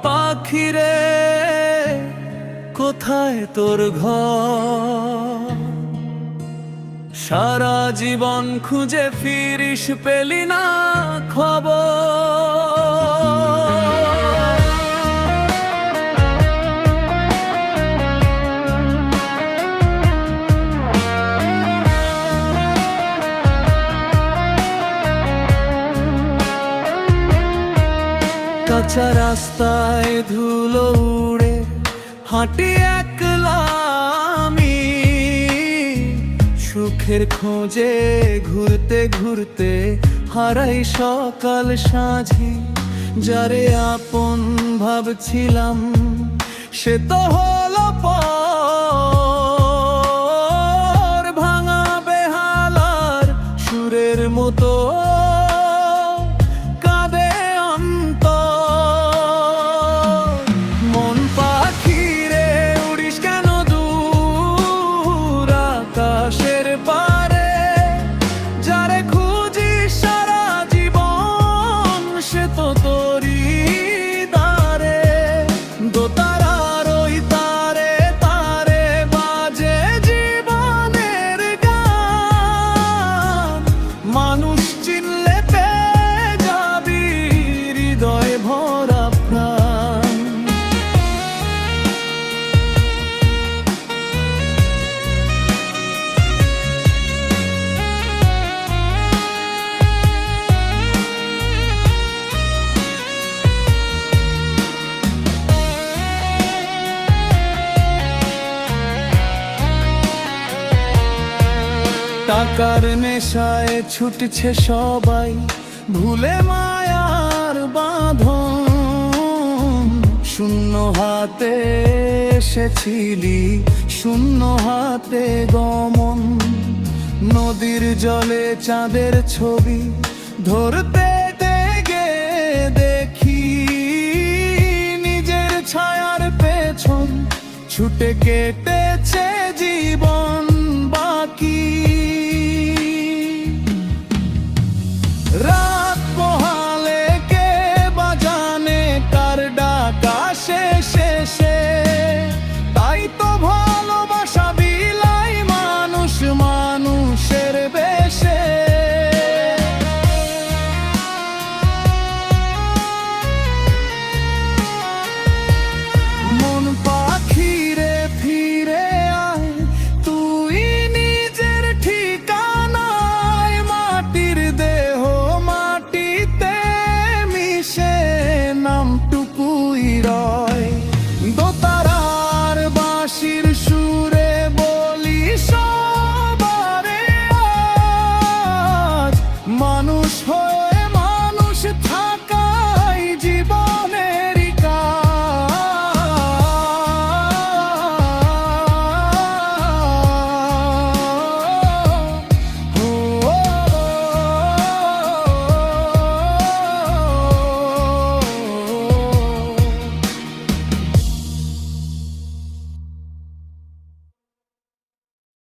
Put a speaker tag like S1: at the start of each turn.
S1: পাখিরে কোথায় তোর ঘর? সারা জীবন খুঁজে ফিরিস, পেলি না খবর। কাঁচা রাস্তায় ধুলো উড়ে হাঁটি একলা আমি, সুখের খোঁজে ঘুরতে ঘুরতে হারাই সকাল সাঁঝি। যারে আপন ভাবছিলাম সে তো হলো পর, ভাঙা বেহালার সুরের মতো টাকার নেশায় ছুটছে সবাই, ভুলে মায়ার বাঁধন। শূন্য হাতে এসেছিলি, শূন্য হাতে গমন। নদীর জলে চাঁদের ছবি ধরতে গে দেখি, নিজের ছায়ার পেছন ছুটে কেটেছে জীবন বাকি। রাত পোহালে কে বাজানে কার ডাকা শেষে, তাই তো ভালোবাসা বিলাই মানুষ মানুষের বেশে। মন পাখিরে ফিরে আয়, তুই নিজের ঠিকানায়। মাটির দেহ মাটিতে মিশে নামটুকুই রয়। দোতারার বাঁশির সুরে বলি সবারে আজ মানুষ হয়ে